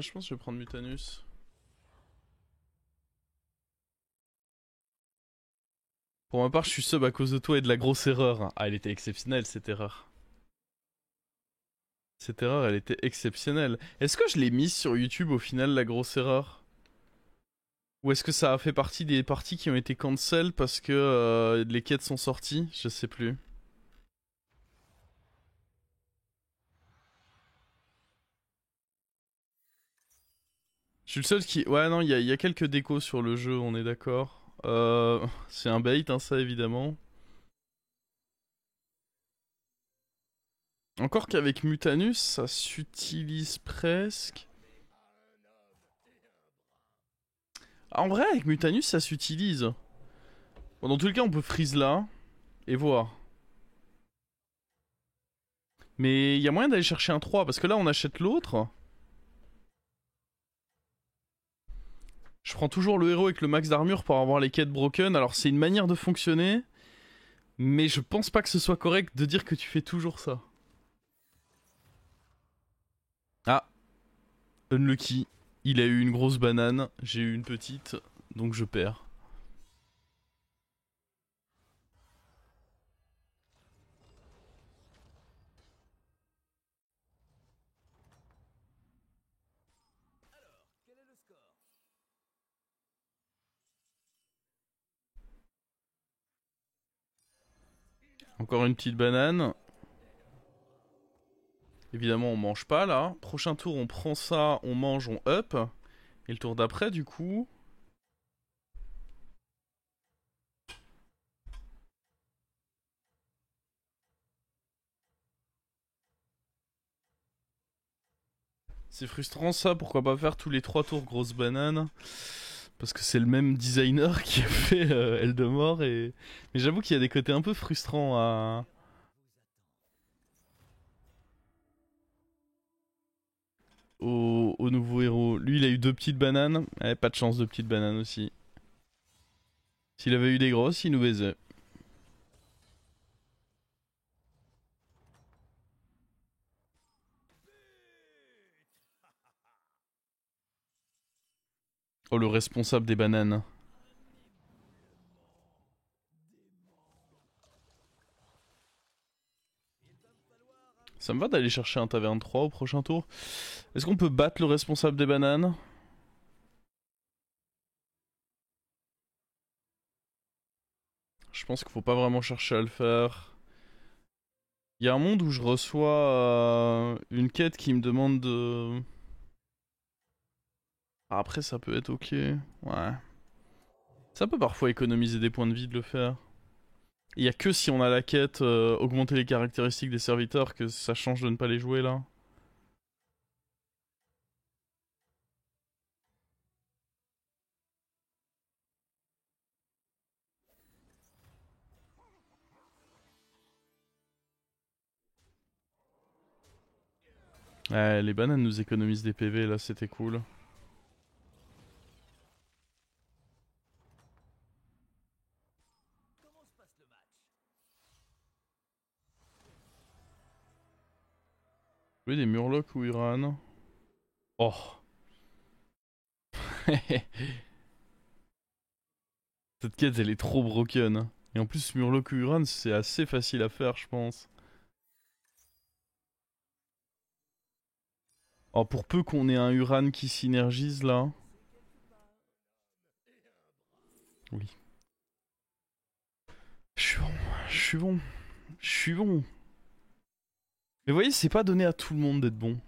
Ouais, je pense que je vais prendre Mutanus. Pour ma part, je suis sub à cause de toi et de la grosse erreur. Ah, elle était exceptionnelle cette erreur. Cette erreur, elle était exceptionnelle. Est-ce que je l'ai mise sur YouTube au final, la grosse erreur? Ou est-ce que ça a fait partie des parties qui ont été cancel parce que les quêtes sont sorties? Je sais plus. Je suis le seul qui... Ouais, non, il y a quelques décos sur le jeu, on est d'accord. C'est un bait, hein, ça, évidemment. Encore qu'avec Mutanus, ça s'utilise presque. Ah, en vrai, avec Mutanus, ça s'utilise. Bon, dans tous les cas, on peut freeze là et voir. Mais il y a moyen d'aller chercher un 3 parce que là, on achète l'autre. Je prends toujours le héros avec le max d'armure pour avoir les quêtes broken. Alors, c'est une manière de fonctionner. Mais je pense pas que ce soit correct de dire que tu fais toujours ça. Ah, unlucky. Il a eu une grosse banane, j'ai eu une petite, donc je perds. Encore une petite banane. Évidemment, on mange pas là. Prochain tour, on prend ça, on mange, on up. Et le tour d'après, du coup. C'est frustrant ça, pourquoi pas faire tous les 3 tours grosse banane? Parce que c'est le même designer qui a fait Eldemort et... Mais j'avoue qu'il y a des côtés un peu frustrants à... au nouveau héros. Lui, il a eu 2 petites bananes. Pas de chance, 2 petites bananes aussi. S'il avait eu des grosses, il nous baisait. Oh, le responsable des bananes. Ça me va d'aller chercher un taverne 3 au prochain tour. Est-ce qu'on peut battre le responsable des bananes? Je pense qu'il faut pas vraiment chercher à le faire. Il y a un monde où je reçois une quête qui me demande de... Après, ça peut être ok. Ouais. Ça peut parfois économiser des points de vie de le faire. Il y a que si on a la quête augmenter les caractéristiques des serviteurs que ça change de ne pas les jouer là. Ouais, les bananes nous économisent des PV là, c'était cool. Jouer des Murlocs ou Uran. Oh. Cette quête elle est trop broken. Et en plus Murloc ou Uran c'est assez facile à faire je pense. Oh pour peu qu'on ait un Uran qui synergise là. Oui. Je suis bon, je suis bon, je suis bon. Mais vous voyez c'est pas donné à tout le monde d'être bon.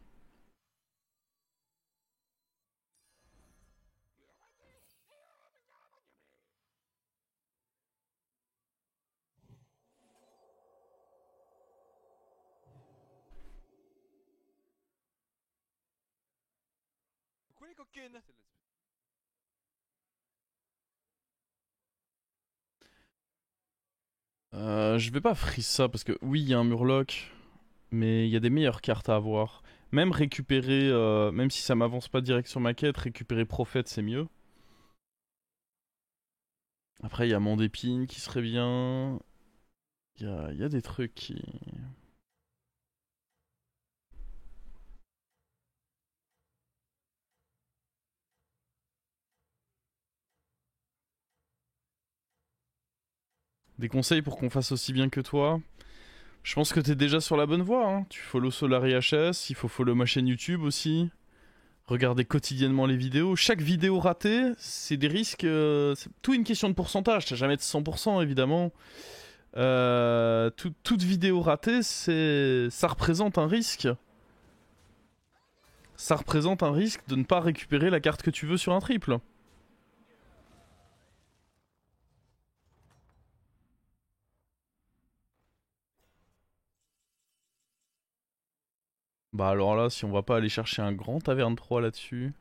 Je vais pas freeze ça parce que oui il y a un Murloc. Mais il y a des meilleures cartes à avoir. Même récupérer, même si ça m'avance pas direct sur ma quête, récupérer Prophète c'est mieux. Après il y a Mandépine qui serait bien. Il y a des trucs qui... Des conseils pour qu'on fasse aussi bien que toi. Je pense que t'es déjà sur la bonne voie, hein. Tu follow Solari HS, il faut follow ma chaîne YouTube aussi. Regardez quotidiennement les vidéos. Chaque vidéo ratée, c'est des risques. C'est tout une question de pourcentage. T'as jamais de 100% évidemment. Toute vidéo ratée, ça représente un risque. Ça représente un risque de ne pas récupérer la carte que tu veux sur un triple. Bah alors là, si on va pas aller chercher un grand taverne 3 là-dessus.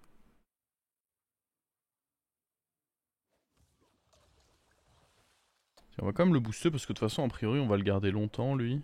On va quand même le booster parce que de toute façon, a priori, on va le garder longtemps lui.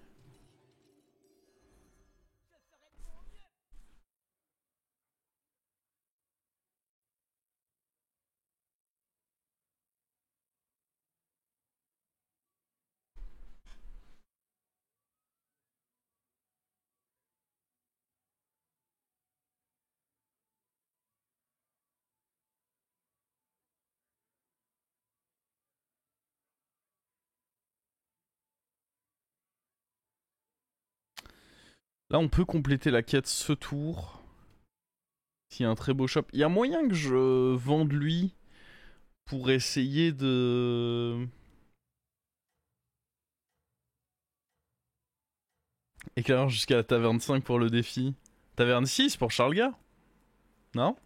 Là, on peut compléter la quête ce tour. S'il y a un très beau shop. Il y a moyen que je vende lui pour essayer de... Éclaireur jusqu'à la taverne 5 pour le défi. Taverne 6 pour Charles-Gars. Non?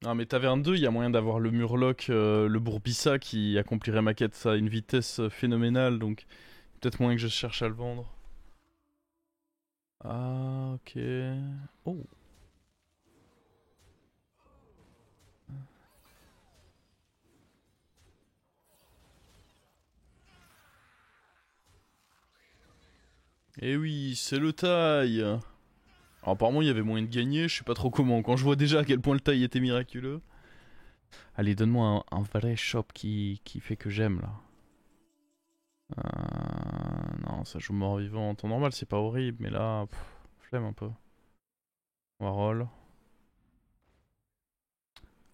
Ah mais taverne 2, il y a moyen d'avoir le Murloc, le Bourbissa qui accomplirait ma quête à une vitesse phénoménale, donc peut-être moyen que je cherche à le vendre. Ah ok. Oh. Eh oui, c'est le taille. Alors apparemment il y avait moyen de gagner, je sais pas trop comment, quand je vois déjà à quel point le taille était miraculeux. Allez, donne-moi un vrai shop qui fait que j'aime là. Non, ça joue mort-vivant. En temps normal, c'est pas horrible, mais là, flemme un peu. On va roll.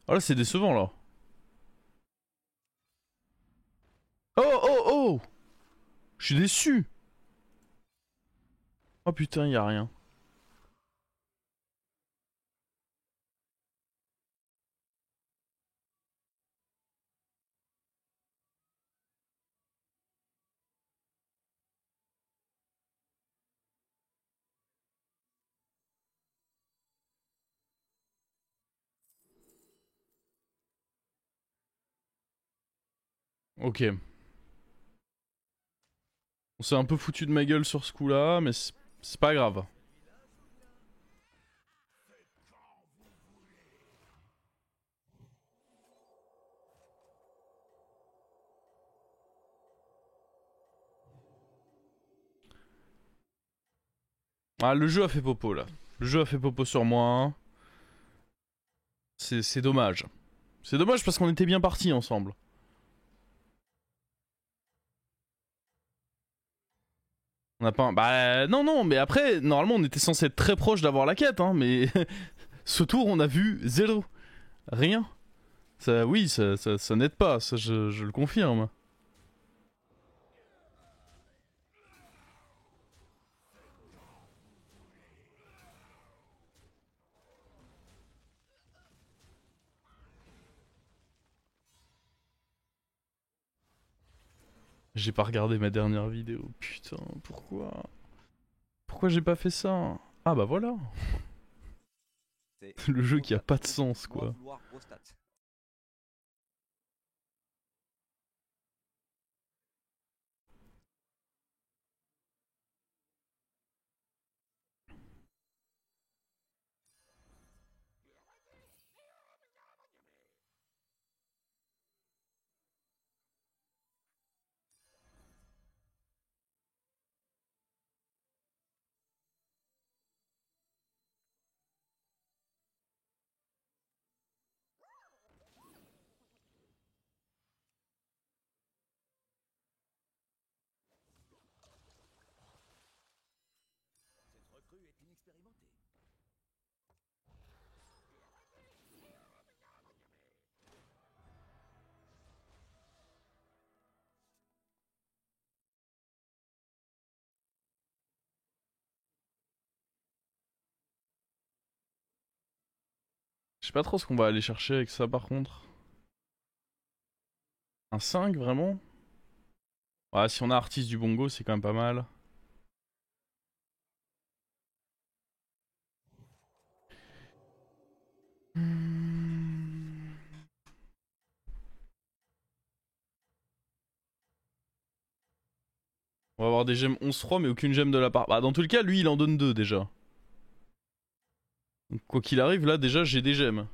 Oh là, c'est décevant là. Oh, oh, oh! Je suis déçu! Oh putain, y a rien. Ok. On s'est un peu foutu de ma gueule sur ce coup-là, mais c'est pas grave. Ah, le jeu a fait popo là. Le jeu a fait popo sur moi. C'est dommage. C'est dommage parce qu'on était bien partis ensemble. On a pas. Bah non, non, mais après, normalement, on était censé être très proche d'avoir la quête, hein, mais ce tour, on a vu zéro. Rien. Ça, oui, ça n'aide pas, ça je le confirme. J'ai pas regardé ma dernière vidéo. Putain, pourquoi? Pourquoi j'ai pas fait ça? Ah bah voilà. Le jeu qui a pas de sens, quoi. Je sais pas trop ce qu'on va aller chercher avec ça par contre. Un 5 vraiment? Ouais, si on a artiste du bongo, c'est quand même pas mal. Hmm. On va avoir des gemmes 11-3 mais aucune gemme de la part. Bah dans tous les cas, lui il en donne 2 déjà. Donc, quoi qu'il arrive, là déjà j'ai des gemmes.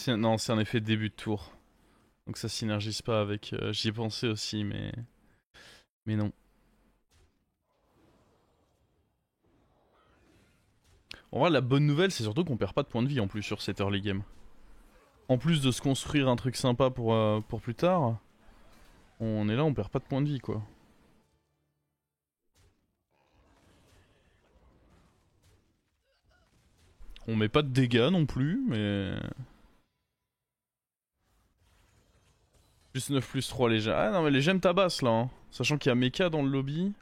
Non, c'est un effet de début de tour. Donc ça synergise pas avec... J'y ai pensé aussi mais... Mais non. En vrai la bonne nouvelle c'est surtout qu'on perd pas de points de vie en plus sur cette early game. En plus de se construire un truc sympa pour plus tard, on est là, on perd pas de points de vie quoi. On met pas de dégâts non plus, mais... Plus 9 plus 3 les gemmes. Ah non mais les gemmes tabassent là, hein. Sachant qu'il y a Mecha dans le lobby.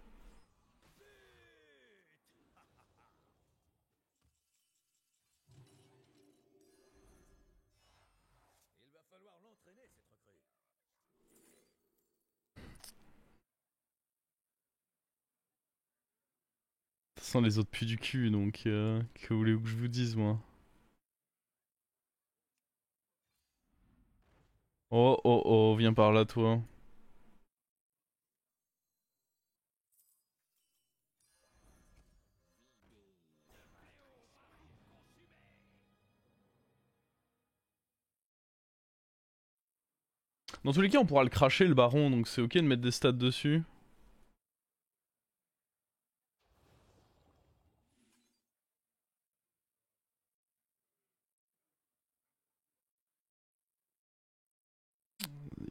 Ça sent les autres puent du cul, donc que voulez-vous que je vous dise moi? Oh oh oh, viens par là toi. Dans tous les cas on pourra le cracher le baron, donc c'est ok de mettre des stats dessus.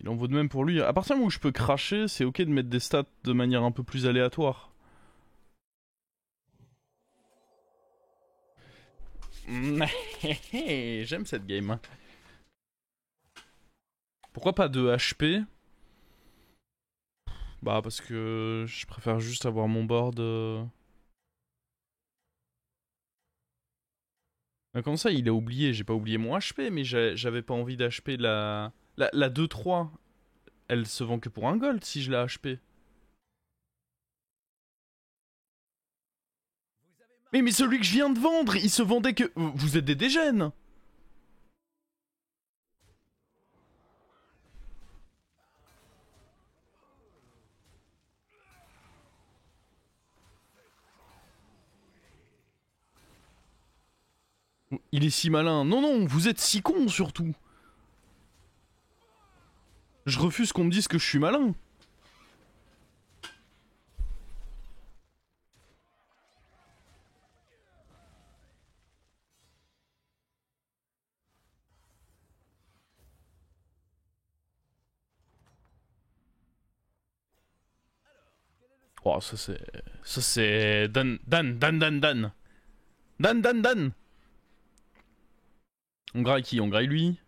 Il en vaut de même pour lui. À partir du moment où je peux cracher, c'est ok de mettre des stats de manière un peu plus aléatoire. J'aime cette game. Pourquoi pas de HP? Bah parce que je préfère juste avoir mon board... Comme ça il a oublié, j'ai pas oublié mon HP, mais j'avais pas envie d'HP la 2-3. Elle se vend que pour un gold si je la HP. Mais celui que je viens de vendre, il se vendait que... Vous êtes des dégènes. Il est si malin. Non, non, vous êtes si con surtout. Je refuse qu'on me dise que je suis malin. Oh, ça c'est... Ça c'est... Dan, Dan, Dan, Dan, Dan. Dan, Dan, Dan. On graille qui? On graille lui?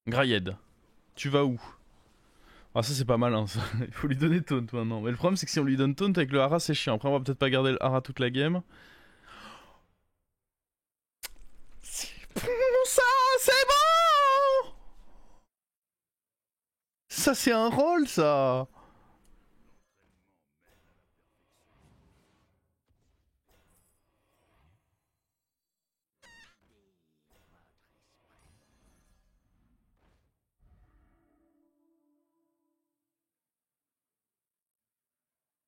Grailled. Tu vas où? Ah ça c'est pas malin ça. Il faut lui donner taunt maintenant. Mais le problème c'est que si on lui donne taunt avec le hara c'est chiant. Après on va peut-être pas garder le hara toute la game. C'est bon ça. C'est bon. Ça c'est un rôle ça.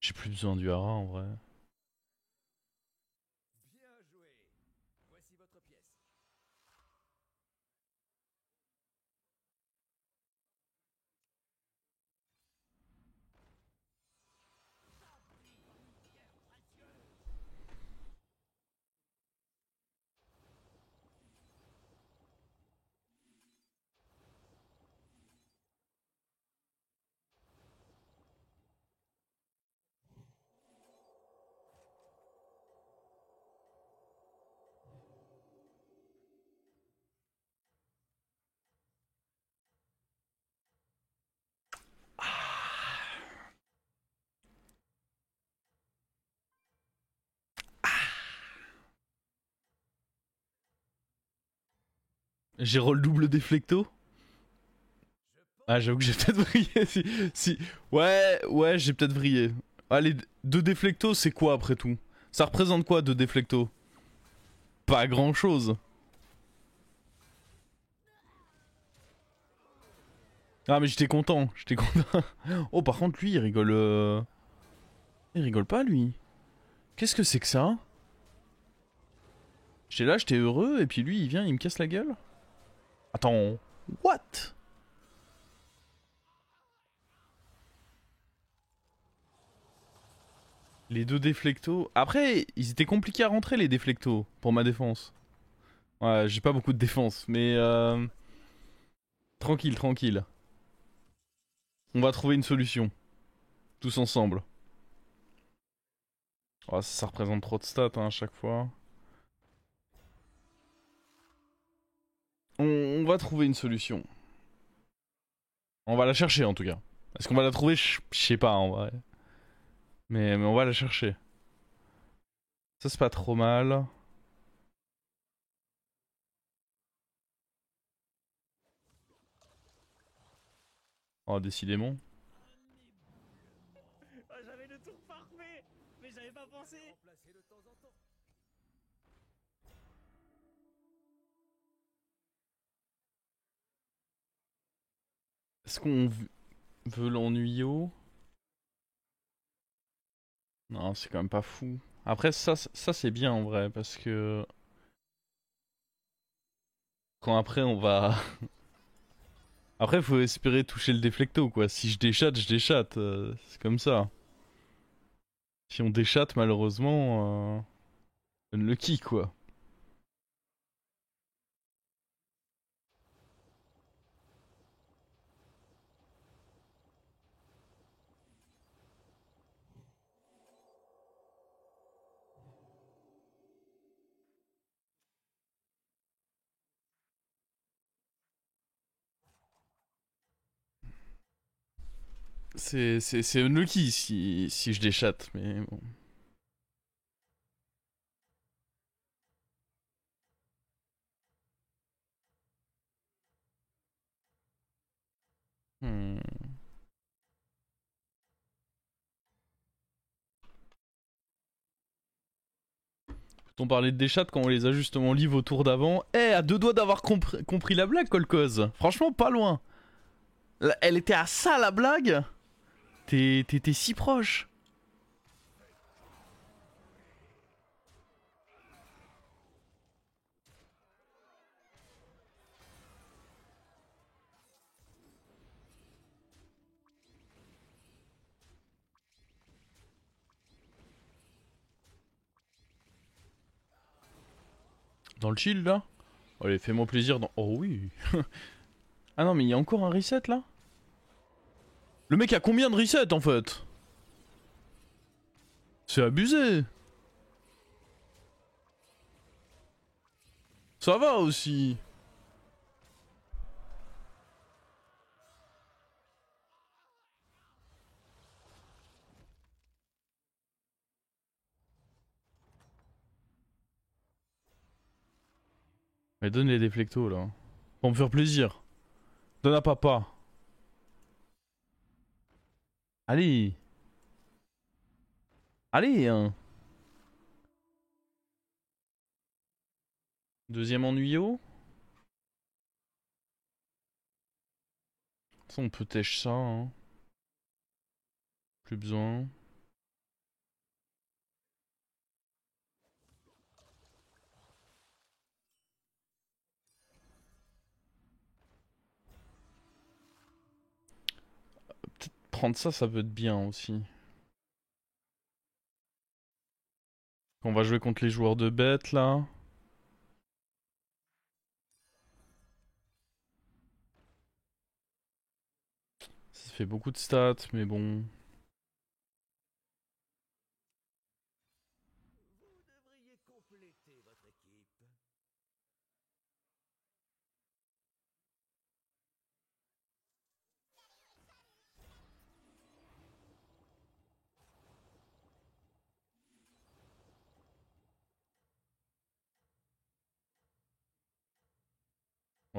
J'ai plus besoin du hara en vrai. J'ai roll double déflecto. Ah, j'avoue que j'ai peut-être vrillé. Si. Ouais, j'ai peut-être vrillé. Allez, deux déflectos, c'est quoi après tout? Ça représente quoi, deux déflectos? Pas grand-chose. Ah, mais j'étais content, j'étais content. Oh, par contre, lui, il rigole. Il rigole pas, lui. Qu'est-ce que c'est que ça? J'étais là, j'étais heureux, et puis lui, il vient, il me casse la gueule. Attends. What? Les deux déflectos. Après, ils étaient compliqués à rentrer, les déflectos, pour ma défense. Ouais, j'ai pas beaucoup de défense, mais tranquille, tranquille. On va trouver une solution. Tous ensemble. Oh, ça représente trop de stats hein, à chaque fois. On va trouver une solution. On va la chercher en tout cas. Est-ce qu'on va la trouver? Je sais pas en vrai. Mais on va la chercher. Ça c'est pas trop mal. Oh décidément. Ah, j'avais le tour parfait, mais j'avais pas pensé. Est-ce qu'on veut l'ennuyau? Non, c'est quand même pas fou. Après ça c'est bien en vrai parce que quand après on va après faut espérer toucher le déflecto quoi. Si je déchatte, je déchatte. C'est comme ça. Si on déchatte malheureusement, unlucky quoi. C'est unlucky si je déchatte, mais bon. Hmm. On parlait de déchatte quand on les a justement live au tour d'avant. Eh, à deux doigts d'avoir compris la blague, Kolkoz. Franchement, pas loin. Elle était à ça la blague. T'étais si proche. Dans le chill là. Allez, fais-moi plaisir dans. Oh oui. Ah non, mais il y a encore un reset là. Le mec a combien de resets en fait? C'est abusé. Ça va aussi. Mais donne les déflectos là. Pour me faire plaisir. Donne à papa. Allez. Allez, hein. Deuxième ennuyau. Ça, on peut tèche ça, hein. Plus besoin. Peut-être prendre ça, ça peut être bien aussi. On va jouer contre les joueurs de bêtes là. Ça fait beaucoup de stats, mais bon. Vous devriez compléter votre équipe.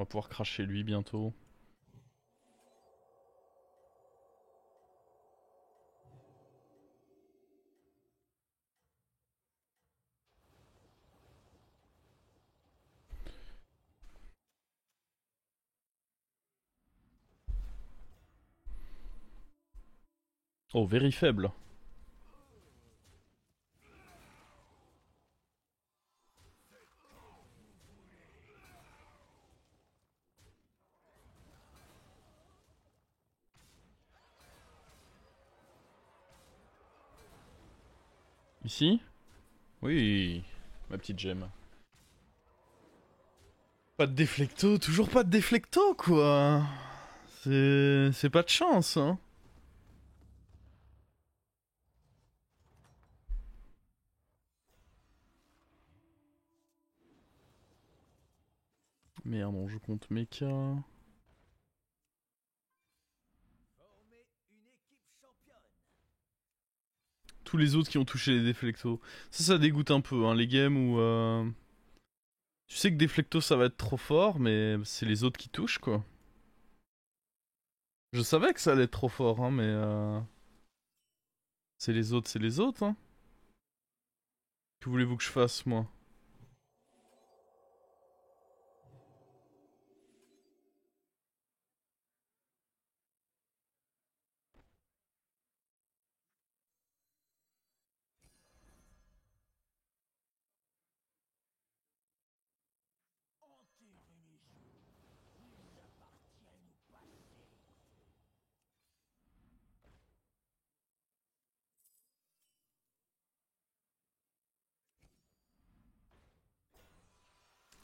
On va pouvoir cracher lui bientôt. Oh, very faible. Ici? Oui, ma petite gemme. Pas de déflecto, toujours pas de déflecto quoi. C'est pas de chance hein. Merde, on joue contre Mecha. Formez une équipe championne. Tous les autres qui ont touché les déflectos. Ça dégoûte un peu hein, les games où tu sais que déflecto ça va être trop fort, mais c'est les autres qui touchent quoi. Je savais que ça allait être trop fort hein, mais c'est les autres hein. Que voulez-vous que je fasse moi? Anti-religieux. Ils appartiennent au passé.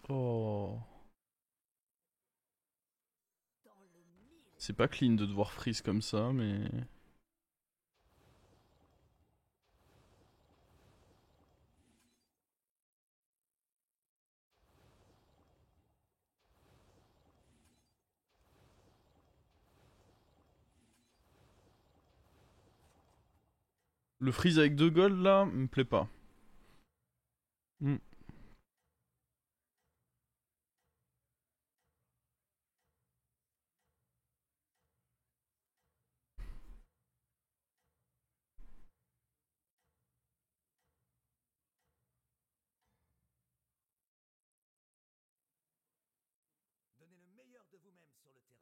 Oh. Dans le mille. C'est pas clean de devoir freeze comme ça, mais... Le freeze avec 2 gold là, me plaît pas. Hmm. Donnez le meilleur de vous-même sur le terrain.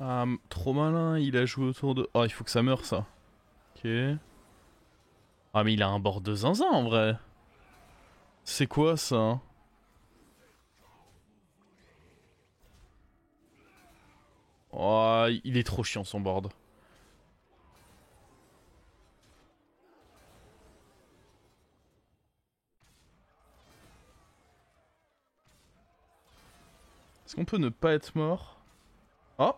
Ah, trop malin, il a joué autour de... Oh, il faut que ça meure ça. Ok. Ah, mais il a un board de zinzin en vrai. C'est quoi ça hein? Oh, il est trop chiant son board. Est-ce qu'on peut ne pas être mort? Oh.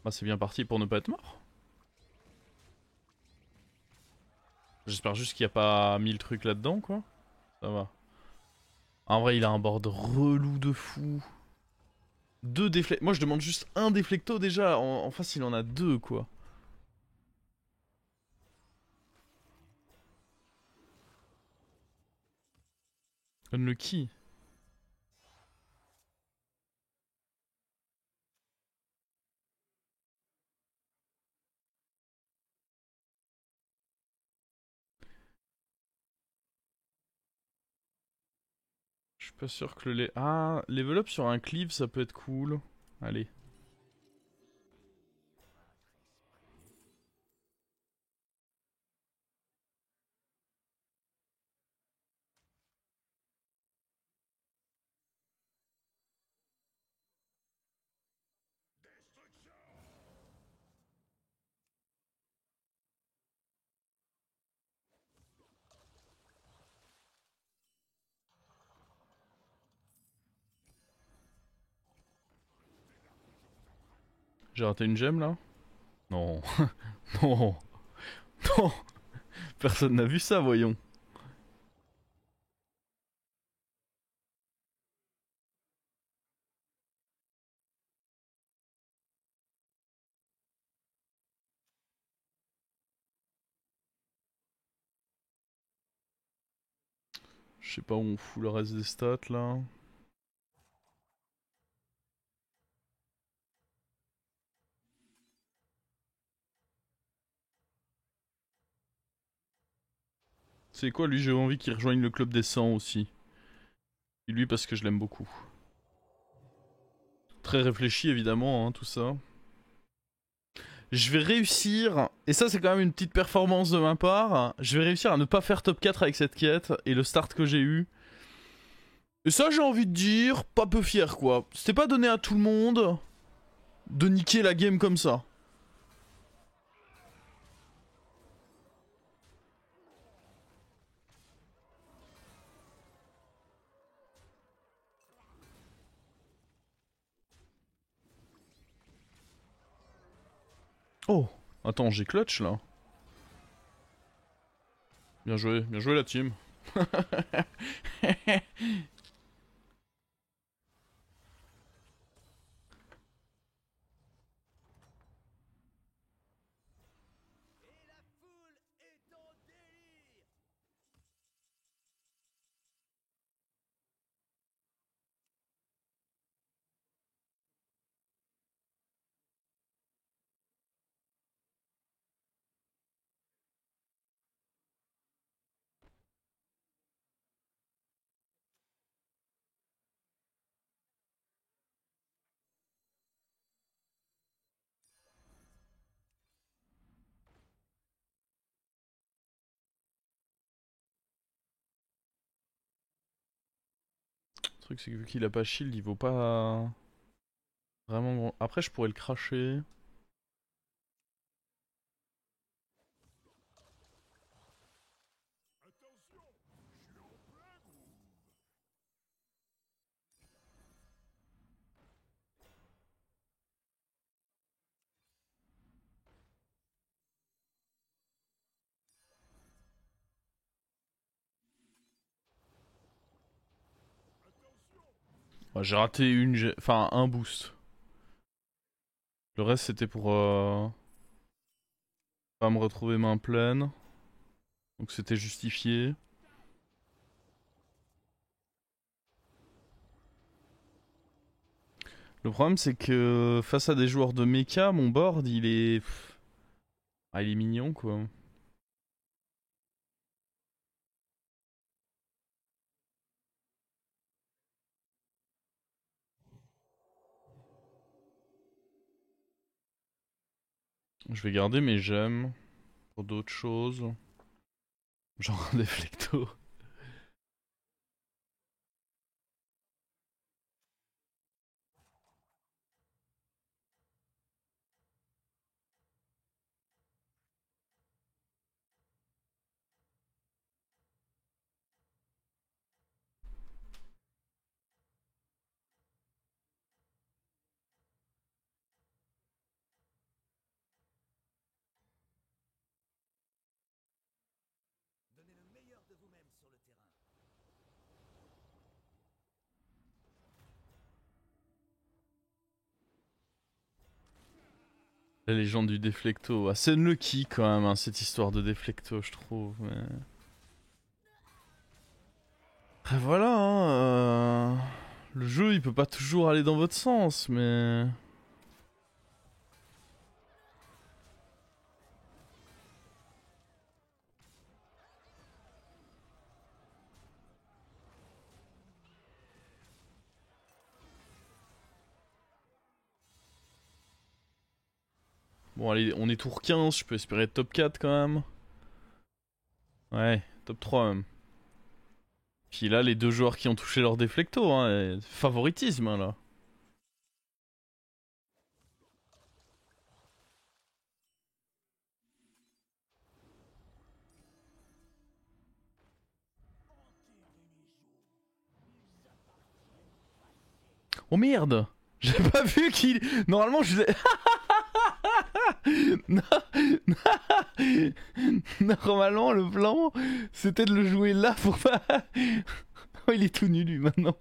Bah c'est bien parti pour ne pas être mort. J'espère juste qu'il n'y a pas 1000 trucs là-dedans quoi. Ça va. En vrai il a un board relou de fou. Deux déflectos. Moi je demande juste un déflecto déjà. En face il en a deux quoi. Unlucky. Je suis pas sûr que le... Ah, level up sur un cleave ça peut être cool. Allez. J'ai raté une gemme là? Non. Non. Non. Personne n'a vu ça, voyons. Je sais pas où on fout le reste des stats là. C'est quoi lui, j'ai envie qu'il rejoigne le club des 100 aussi. Et lui parce que je l'aime beaucoup. Très réfléchi évidemment, hein, tout ça. Je vais réussir, et ça c'est quand même une petite performance de ma part, je vais réussir à ne pas faire top 4 avec cette quête et le start que j'ai eu. Et ça j'ai envie de dire, pas peu fier quoi. C'était pas donné à tout le monde de niquer la game comme ça. Oh, attends, j'ai clutch là. Bien joué la team. Et la foule est en délire. Le truc c'est que vu qu'il a pas shield, il vaut pas vraiment grand. Après je pourrais le cracher. Ouais, j'ai raté enfin un boost. Le reste c'était pour pas me retrouver main pleine. Donc c'était justifié. Le problème c'est que face à des joueurs de mecha, mon board il est... Ah il est mignon quoi. Je vais garder mes gemmes pour d'autres choses. Genre des flectos. Donnez le meilleur de vous-même sur le terrain. La légende du déflecto. Assez unlucky quand même hein, cette histoire de déflecto je trouve. Mais... Après voilà hein, le jeu il peut pas toujours aller dans votre sens mais... Bon allez, on est tour 15, je peux espérer top 4 quand même. Ouais, top 3 même. Puis là, les deux joueurs qui ont touché leur déflecto, hein, favoritisme hein, là. Oh merde! J'ai pas vu qu'il... Normalement je l'ai... Normalement le plan c'était de le jouer là pour pas... Oh il est tout nu lui maintenant.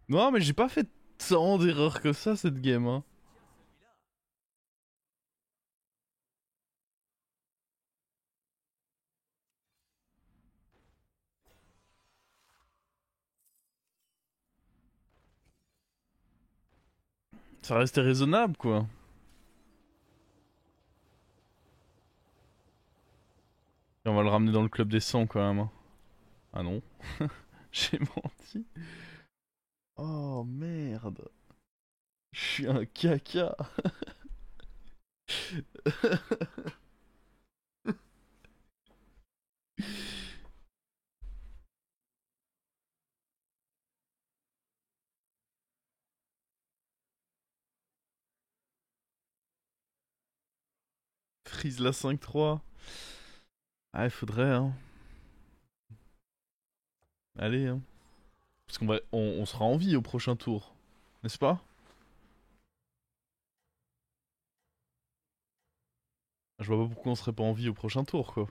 Non mais j'ai pas fait tant d'erreurs que ça cette game hein. Ça restait raisonnable, quoi. Et on va le ramener dans le club des 100 quand même, hein. Ah non. J'ai menti. Oh merde. Je suis un caca. Freeze la 5-3. Ah, il faudrait, hein. Allez, hein. Parce on sera en vie au prochain tour. N'est-ce pas? Je vois pas pourquoi on serait pas en vie au prochain tour, quoi.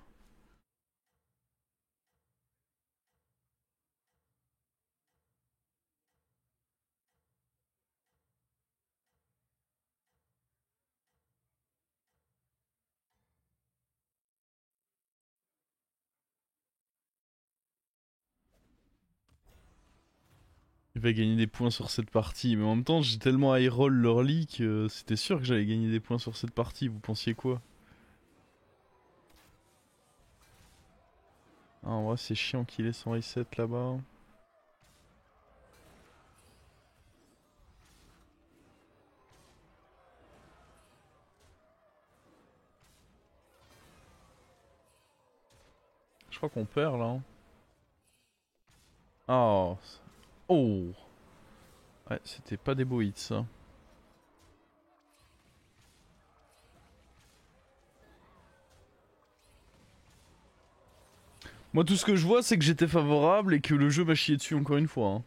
Il va gagner des points sur cette partie, mais en même temps, j'ai tellement high roll leur lit que c'était sûr que j'allais gagner des points sur cette partie. Vous pensiez quoi? Ah, en vrai, c'est chiant qu'il ait son reset là-bas. Je crois qu'on perd là, hein. Oh. Oh. Ouais, c'était pas des beaux hits, ça. Moi, tout ce que je vois, c'est que j'étais favorable et que le jeu m'a chié dessus encore une fois, hein.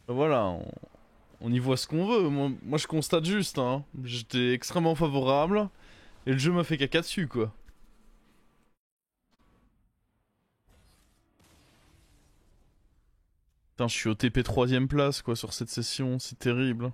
Ben voilà, on y voit ce qu'on veut. Moi, je constate juste, hein. J'étais extrêmement favorable et le jeu m'a fait caca dessus, quoi. Putain, je suis au TP 3ème place, quoi, sur cette session. C'est terrible.